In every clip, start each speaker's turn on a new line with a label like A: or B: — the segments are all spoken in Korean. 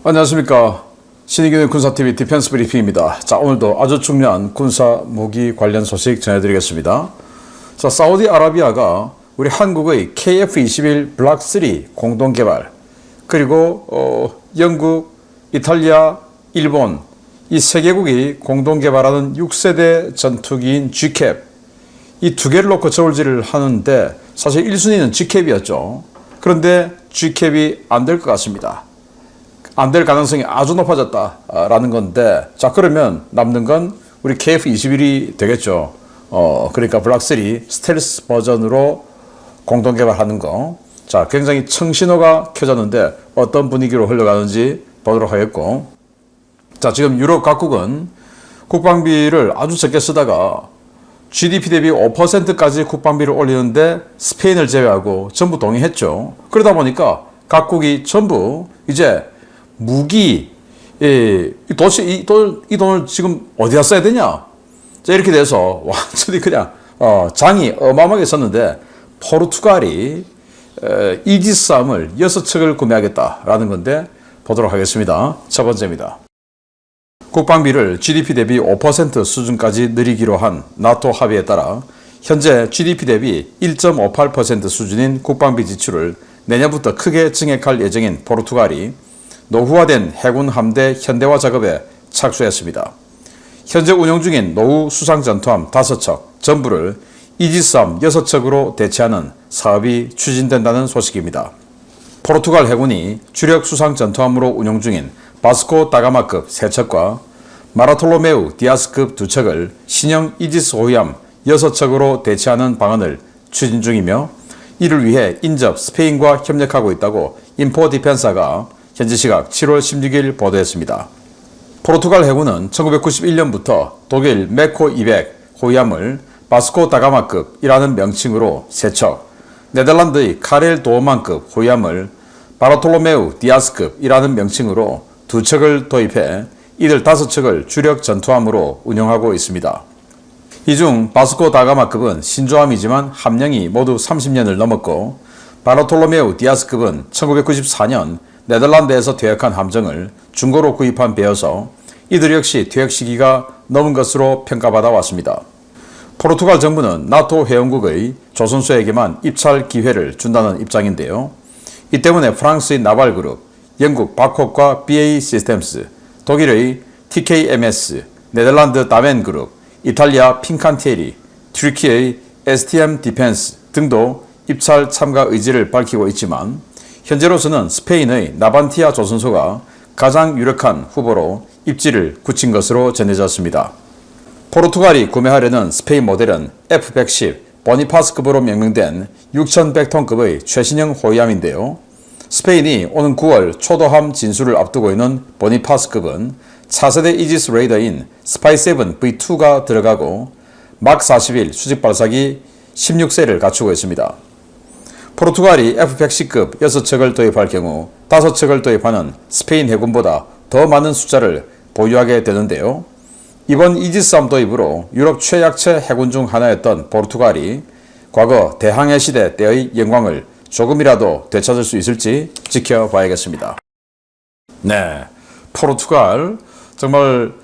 A: 안녕하십니까. 신의균의 군사TV 디펜스 브리핑입니다. 자, 오늘도 아주 중요한 군사 무기 관련 소식 전해드리겠습니다. 자, 사우디아라비아가 우리 한국의 KF-21 블락 3 공동 개발, 그리고 영국, 이탈리아, 일본 이 세 개국이 공동 개발하는 6세대 전투기인 G캡, 이 두 개를 놓고 저울질을 하는데 사실 1순위는 G캡이었죠. 그런데 G캡이 안 될 것 같습니다. 안 될 가능성이 아주 높아졌다라는 건데, 자, 그러면 남는 건 우리 KF-21이 되겠죠. 그러니까 블락 3 스텔스 버전으로 공동 개발하는 거. 자, 굉장히 청신호가 켜졌는데 어떤 분위기로 흘러가는지 보도록 하겠고. 자, 지금 유럽 각국은 국방비를 아주 적게 쓰다가 GDP 대비 5%까지 국방비를 올리는데 스페인을 제외하고 전부 동의했죠. 그러다 보니까 각국이 전부 이제 무기, 도대체 이 돈을 지금 어디다 써야 되냐? 자, 이렇게 돼서 완전히 그냥, 장이 어마어마하게 썼는데, 포르투갈이, 이지스함을 6척을 구매하겠다라는 건데, 보도록 하겠습니다. 첫 번째입니다. 국방비를 GDP 대비 5% 수준까지 늘리기로 한 나토 합의에 따라, 현재 GDP 대비 1.58% 수준인 국방비 지출을 내년부터 크게 증액할 예정인 포르투갈이 노후화된 해군 함대 현대화 작업에 착수했습니다. 현재 운용 중인 노후 수상 전투함 5척 전부를 이지스함 6척으로 대체하는 사업이 추진된다는 소식입니다. 포르투갈 해군이 주력 수상 전투함으로 운용 중인 바스코 다가마급 3척과 마라톨로메우 디아스급 2척을 신형 이지스 호위함 6척으로 대체하는 방안을 추진 중이며, 이를 위해 인접 스페인과 협력하고 있다고 인포디펜사가 현지 시각 7월 16일 보도했습니다. 포르투갈 해군은 1991년부터 독일 메코 200 호위함을 바스코 다가마급이라는 명칭으로 3척, 네덜란드의 카렐 도어만급 호위함을 바르톨로메우 디아스급이라는 명칭으로 2척을 도입해 이들 5척을 주력 전투함으로 운영하고 있습니다. 이 중 바스코 다가마급은 신조함이지만 함량이 모두 30년을 넘었고, 바르톨로메우 디아스급은 1994년 네덜란드에서 퇴역한 함정을 중고로 구입한 배여서 이들 역시 퇴역 시기가 넘은 것으로 평가받아 왔습니다. 포르투갈 정부는 나토 회원국의 조선소에게만 입찰 기회를 준다는 입장인데요. 이 때문에 프랑스의 나발그룹, 영국 바콕과 BAE 시스템스, 독일의 TKMS, 네덜란드 다멘그룹, 이탈리아 핀칸티에리, 튀르키의 STM 디펜스 등도 입찰 참가 의지를 밝히고 있지만, 현재로서는 스페인의 나반티아 조선소가 가장 유력한 후보로 입지를 굳힌 것으로 전해졌습니다. 포르투갈이 구매하려는 스페인 모델은 F-110 보니파스급으로 명명된 6100톤급의 최신형 호위함인데요. 스페인이 오는 9월 초도함 진수를 앞두고 있는 보니파스급은 차세대 이지스 레이더인 스파이7 V2가 들어가고 막 41 수직 발사기 16세를 갖추고 있습니다. 포르투갈이 F-110급 6척을 도입할 경우 5척을 도입하는 스페인 해군보다 더 많은 숫자를 보유하게 되는데요. 이번 이지스함 도입으로 유럽 최약체 해군 중 하나였던 포르투갈이 과거 대항해 시대 때의 영광을 조금이라도 되찾을 수 있을지 지켜봐야겠습니다. 네, 포르투갈 정말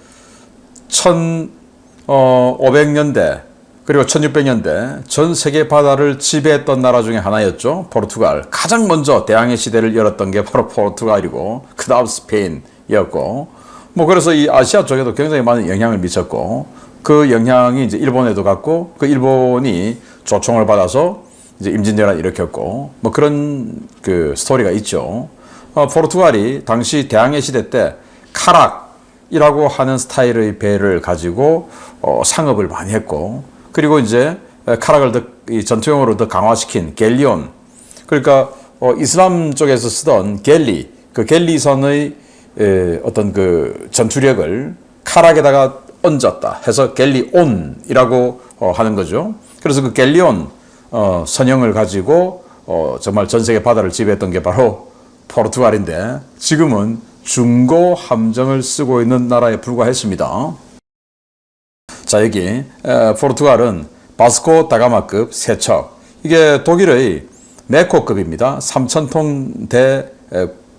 A: 1500년대 그리고 1600년대 전 세계 바다를 지배했던 나라 중에 하나였죠. 포르투갈. 가장 먼저 대항해 시대를 열었던 게 바로 포르투갈이고, 그 다음 스페인이었고, 그래서 이 아시아 쪽에도 굉장히 많은 영향을 미쳤고, 그 영향이 이제 일본에도 갔고, 그 일본이 조총을 받아서 이제 임진왜란을 일으켰고, 그런 그 스토리가 있죠. 포르투갈이 당시 대항해 시대 때 카락이라고 하는 스타일의 배를 가지고 상업을 많이 했고, 그리고 이제 카락을 더 전투용으로 더 강화시킨 갤리온, 그러니까 이슬람 쪽에서 쓰던 갤리, 그 갤리선의 어떤 그 전투력을 카락에다가 얹었다 해서 갤리온이라고 하는 거죠. 그래서 그 갤리온 선형을 가지고 정말 전 세계 바다를 지배했던 게 바로 포르투갈인데, 지금은 중고 함정을 쓰고 있는 나라에 불과했습니다. 자, 여기 포르투갈은 바스코 다가마급 3척, 이게 독일의 메코급입니다. 3000톤 대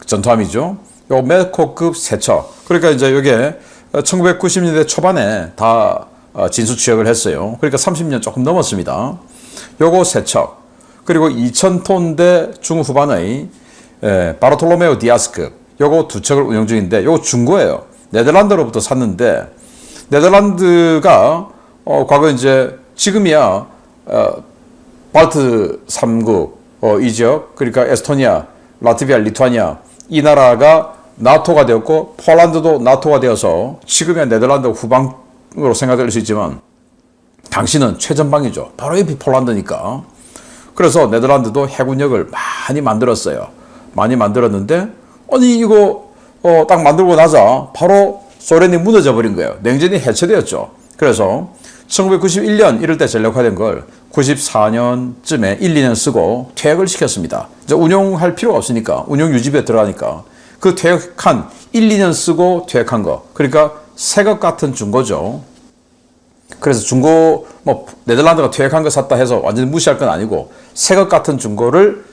A: 전투함이죠. 요 메코급 세척. 그러니까 이제 이게 1990년대 초반에 다 진수 취역을 했어요. 그러니까 30년 조금 넘었습니다. 요거 세척. 그리고 2000톤대 중후반의 바르톨로메오 디아스급. 요거 두 척을 운영 중인데 요거 중고예요. 네덜란드로부터 샀는데 네덜란드가 과거 이제 지금이야 발트 3국 이 지역, 그러니까 에스토니아, 라트비아, 리투아니아 이 나라가 나토가 되었고 폴란드도 나토가 되어서 지금의 네덜란드 후방으로 생각될 수 있지만 당시는 최전방이죠. 바로 옆이 폴란드니까. 그래서 네덜란드도 해군력을 많이 만들었어요. 많이 만들었는데 아니 이거 딱 만들고 나자 바로 소련이 무너져 버린 거예요. 냉전이 해체되었죠. 그래서 1991년 이럴 때 전력화된 걸 94년쯤에 1, 2년 쓰고 퇴역을 시켰습니다. 이제 운용할 필요가 없으니까 운용 유지비에 들어가니까 그 퇴역한 1, 2년 쓰고 퇴역한 거. 그러니까 새 것 같은 중고죠. 그래서 중고 네덜란드가 퇴역한 거 샀다 해서 완전히 무시할 건 아니고 새 것 같은 중고를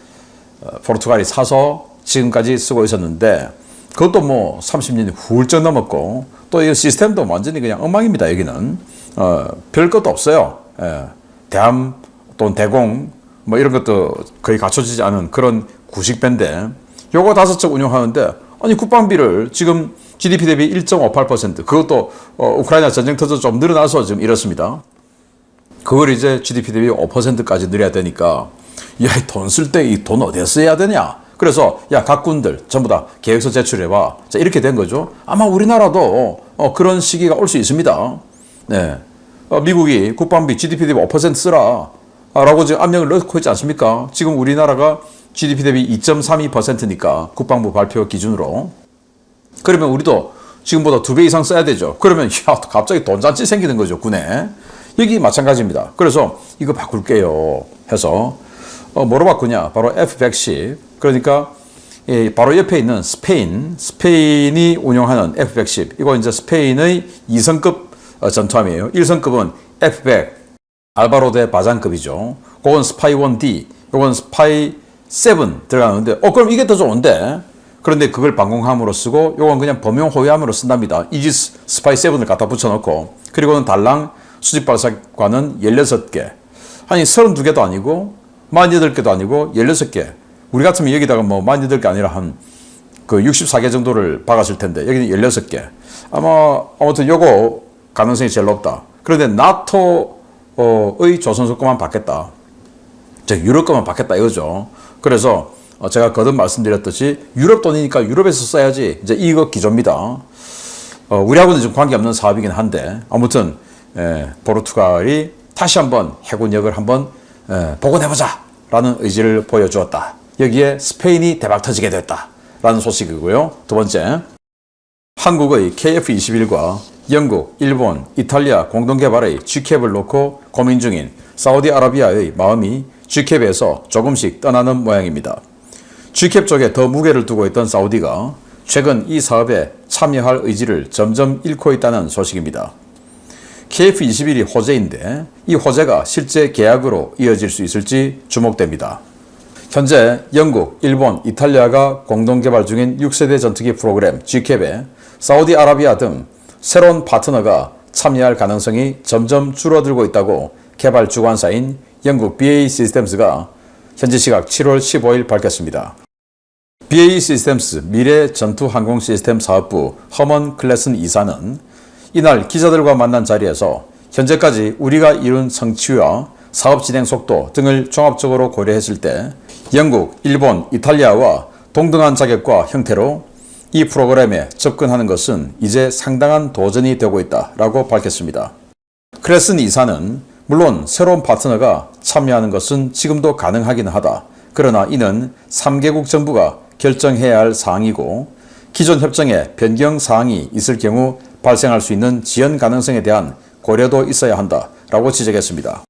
A: 포르투갈이 사서 지금까지 쓰고 있었는데 그것도 30년이 훌쩍 넘었고 또 이 시스템도 완전히 그냥 엉망입니다. 여기는 별 것도 없어요. 대함 또는 대공 이런 것도 거의 갖춰지지 않은 그런 구식배인데 요거 5척 운영하는데 아니 국방비를 지금 GDP 대비 1.58% 그것도 우크라이나 전쟁 터져 좀 늘어나서 지금 이렇습니다. 그걸 이제 GDP 대비 5%까지 늘려야 되니까 야, 돈 쓸 때 이 돈 어디에 써야 되냐? 그래서 야, 각 군들 전부 다 계획서 제출해봐. 자, 이렇게 된 거죠. 아마 우리나라도 그런 시기가 올 수 있습니다. 네. 미국이 국방비 GDP 대비 5% 쓰라 라고 지금 압력을 넣고 있지 않습니까? 지금 우리나라가 GDP 대비 2.32%니까 국방부 발표 기준으로. 그러면 우리도 지금보다 2배 이상 써야 되죠. 그러면 야, 갑자기 돈잔치 생기는 거죠, 군에. 여기 마찬가지입니다. 그래서 이거 바꿀게요 해서 뭐로 바꾸냐? 바로 F-110. 그러니까 바로 옆에 있는 스페인이 운영하는 F-110. 이거 이제 스페인의 2성급 전투함이에요. 1성급은 F-100 알바로 대 바잔급이죠. 그건 스파이 1D, 이건 스파이 7 들어가는데 그럼 이게 더 좋은데 그런데 그걸 방공함으로 쓰고 이건 그냥 범용 호위함으로 쓴답니다. 이지스 스파이 7을 갖다 붙여놓고 그리고는 달랑 수직발사관은 16개. 아니 32개도 아니고 48개도 아니고 16개. 우리 같으면 여기다가 48개 아니라 한 64개 정도를 박았을 텐데 여기는 16개. 아무튼 요거 가능성이 제일 높다. 그런데 나토의 조선소 거만 받겠다. 즉 유럽 거만 받겠다 이거죠. 그래서 제가 거듭 말씀드렸듯이 유럽 돈이니까 유럽에서 써야지 이제 이거 기조입니다. 우리하고는 좀 관계없는 사업이긴 한데 아무튼 포르투갈이 다시 한번 해군력을 한번 복원해보자 라는 의지를 보여주었다. 여기에 스페인이 대박 터지게 됐다 라는 소식이고요. 두 번째, 한국의 KF-21과 영국, 일본, 이탈리아 공동개발의 G캡을 놓고 고민 중인 사우디아라비아의 마음이 G캡에서 조금씩 떠나는 모양입니다. G캡 쪽에 더 무게를 두고 있던 사우디가 최근 이 사업에 참여할 의지를 점점 잃고 있다는 소식입니다. KF-21이 호재인데 이 호재가 실제 계약으로 이어질 수 있을지 주목됩니다. 현재 영국, 일본, 이탈리아가 공동 개발 중인 6세대 전투기 프로그램 G캡에 사우디아라비아 등 새로운 파트너가 참여할 가능성이 점점 줄어들고 있다고 개발 주관사인 영국 BAE 시스템스가 현지 시각 7월 15일 밝혔습니다. BAE 시스템스 미래 전투 항공 시스템 사업부 허먼 클레슨 이사는 이날 기자들과 만난 자리에서 현재까지 우리가 이룬 성취와 사업 진행 속도 등을 종합적으로 고려했을 때 영국, 일본, 이탈리아와 동등한 자격과 형태로 이 프로그램에 접근하는 것은 이제 상당한 도전이 되고 있다라고 밝혔습니다. 클레슨 이사는 물론 새로운 파트너가 참여하는 것은 지금도 가능하긴 하다. 그러나 이는 3개국 정부가 결정해야 할 사항이고 기존 협정에 변경 사항이 있을 경우 발생할 수 있는 지연 가능성에 대한 고려도 있어야 한다라고 지적했습니다.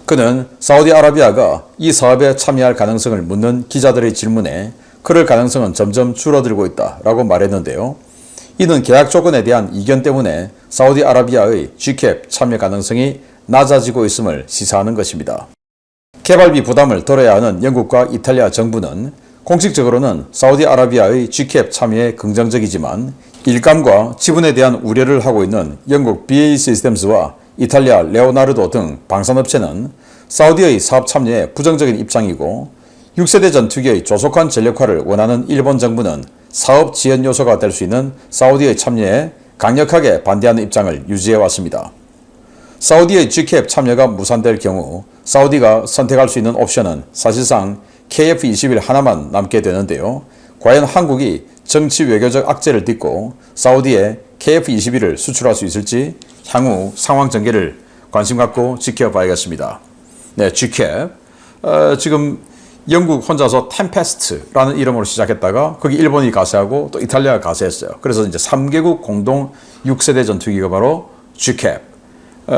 A: 그는 사우디아라비아가 이 사업에 참여할 가능성을 묻는 기자들의 질문에 그럴 가능성은 점점 줄어들고 있다라고 말했는데요. 이는 계약 조건에 대한 이견 때문에 사우디아라비아의 G캡 참여 가능성이 낮아지고 있음을 시사하는 것입니다. 개발비 부담을 덜어야 하는 영국과 이탈리아 정부는 공식적으로는 사우디아라비아의 GCAP 참여에 긍정적이지만 일감과 지분에 대한 우려를 하고 있는 영국 BAE 시스템스와 이탈리아 레오나르도 등 방산업체는 사우디의 사업 참여에 부정적인 입장이고 6세대 전투기의 조속한 전력화를 원하는 일본 정부는 사업 지연 요소가 될 수 있는 사우디의 참여에 강력하게 반대하는 입장을 유지해 왔습니다. 사우디의 GCAP 참여가 무산될 경우 사우디가 선택할 수 있는 옵션은 사실상 KF-21 하나만 남게 되는데요. 과연 한국이 정치 외교적 악재를 딛고 사우디에 KF-21을 수출할 수 있을지 향후 상황 전개를 관심 갖고 지켜봐야겠습니다. 네, GCAP. 지금 영국 혼자서 템페스트라는 이름으로 시작했다가 거기 일본이 가세하고 또 이탈리아가 가세했어요. 그래서 이제 3개국 공동 6세대 전투기가 바로 GCAP.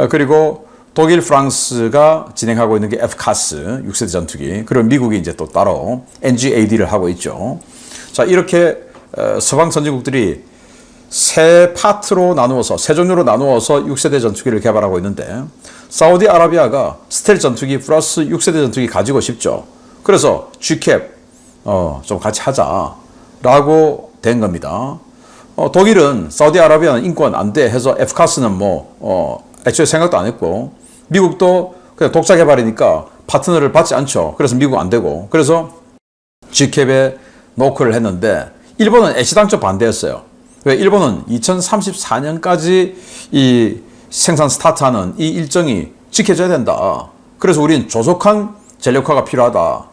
A: 그리고 독일, 프랑스가 진행하고 있는 게 FCAS 6세대 전투기. 그리고 미국이 이제 또 따로 NGAD를 하고 있죠. 자, 이렇게 서방 선진국들이 세 파트로 나누어서, 세 종류로 나누어서 6세대 전투기를 개발하고 있는데 사우디아라비아가 스텔스 전투기 플러스 6세대 전투기 가지고 싶죠. 그래서 GCAP 좀 같이 하자라고 된 겁니다. 독일은 사우디아라비아는 인권 안 돼 해서 FCAS는 애초에 생각도 안 했고 미국도 그냥 독자 개발이니까 파트너를 받지 않죠. 그래서 미국 안 되고 그래서 GCAP에 노크를 했는데 일본은 애시당초 반대했어요. 왜? 일본은 2034년까지 이 생산 스타트하는 이 일정이 지켜져야 된다. 그래서 우린 조속한 전력화가 필요하다.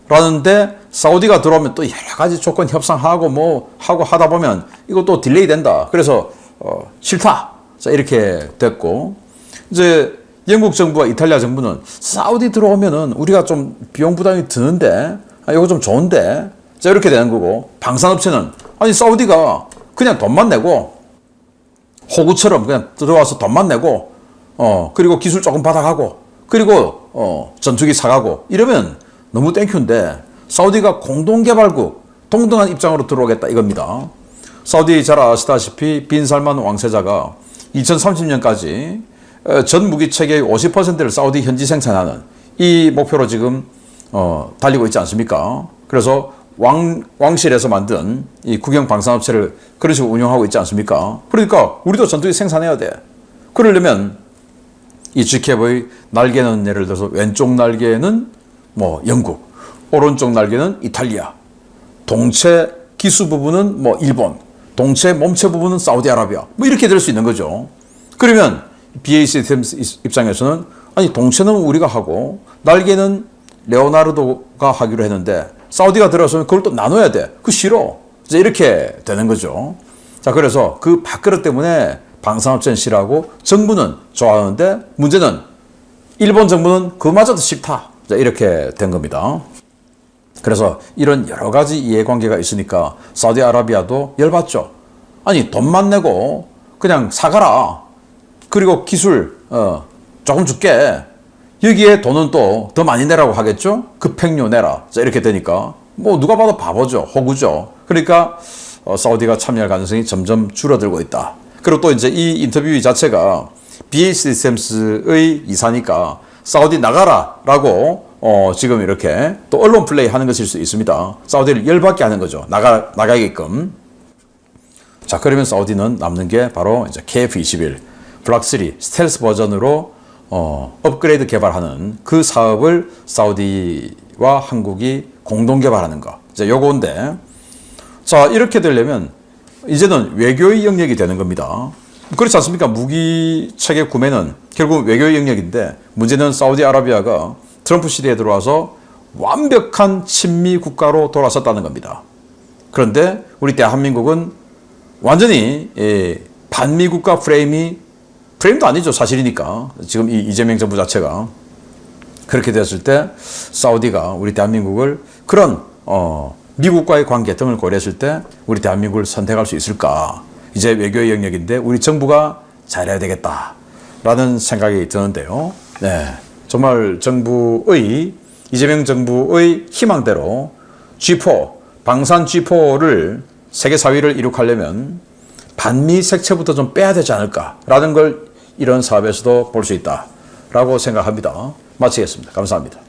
A: 라는데 사우디가 들어오면 또 여러 가지 조건 협상하고 하고 하다 보면 이거 또 딜레이 된다. 그래서 싫다. 자, 이렇게 됐고 이제 영국 정부와 이탈리아 정부는 사우디 들어오면은 우리가 좀 비용 부담이 드는데 이거 좀 좋은데 자, 이렇게 되는 거고 방산업체는 아니 사우디가 그냥 돈만 내고 호구처럼 그냥 들어와서 돈만 내고 그리고 기술 조금 받아가고 그리고 전투기 사가고 이러면 너무 땡큐인데 사우디가 공동개발국 동등한 입장으로 들어오겠다 이겁니다. 사우디 잘 아시다시피 빈 살만 왕세자가 2030년까지 전 무기 체계의 50%를 사우디 현지 생산하는 이 목표로 지금 달리고 있지 않습니까? 그래서 왕실에서 만든 이 국영 방산업체를 그런 식으로 운영하고 있지 않습니까? 그러니까 우리도 전투기 생산해야 돼. 그러려면 이 GCAP의 날개는 예를 들어서 왼쪽 날개는 영국, 오른쪽 날개는 이탈리아, 동체 기수 부분은 일본, 동체 몸체 부분은 사우디아라비아 이렇게 될 수 있는 거죠. 그러면 BAE 시스템스 입장에서는 아니 동체는 우리가 하고 날개는 레오나르도가 하기로 했는데 사우디가 들어서면 그걸 또 나눠야 돼. 그거 싫어. 이제 이렇게 되는 거죠. 자, 그래서 그 밥그릇 때문에 방산업체는 싫어하고 정부는 좋아하는데 문제는 일본 정부는 그마저도 싫다. 자, 이렇게 된 겁니다. 그래서 이런 여러 가지 이해관계가 있으니까 사우디아라비아도 열받죠. 아니 돈만 내고 그냥 사가라. 그리고 기술 조금 줄게. 여기에 돈은 또 더 많이 내라고 하겠죠? 급행료 내라. 자, 이렇게 되니까 누가 봐도 바보죠. 호구죠. 그러니까 사우디가 참여할 가능성이 점점 줄어들고 있다. 그리고 또 이제 이 인터뷰 자체가 BAE 시스템스의 이사니까 사우디 나가라라고 지금 이렇게 또 언론 플레이 하는 것일 수 있습니다. 사우디를 열받게 하는 거죠. 나가게끔. 자, 그러면 사우디는 남는 게 바로 이제 KF-21 블락 3 스텔스 버전으로 업그레이드 개발하는 그 사업을 사우디와 한국이 공동 개발하는 거. 이제 요건데, 자, 이렇게 되려면 이제는 외교의 영역이 되는 겁니다. 그렇지 않습니까? 무기 체계 구매는 결국 외교의 영역인데 문제는 사우디아라비아가 트럼프 시대에 들어와서 완벽한 친미 국가로 돌아섰다는 겁니다. 그런데 우리 대한민국은 완전히 반미 국가 프레임도 아니죠. 사실이니까. 지금 이 이재명 정부 자체가. 그렇게 됐을 때 사우디가 우리 대한민국을 그런 미국과의 관계 등을 고려했을 때 우리 대한민국을 선택할 수 있을까? 이제 외교의 영역인데 우리 정부가 잘해야 되겠다라는 생각이 드는데요. 네, 정말 이재명 정부의 희망대로 G4, 방산 G4를 세계 4위를 이룩하려면 반미 색채부터 좀 빼야 되지 않을까라는 걸 이런 사업에서도 볼 수 있다라고 생각합니다. 마치겠습니다. 감사합니다.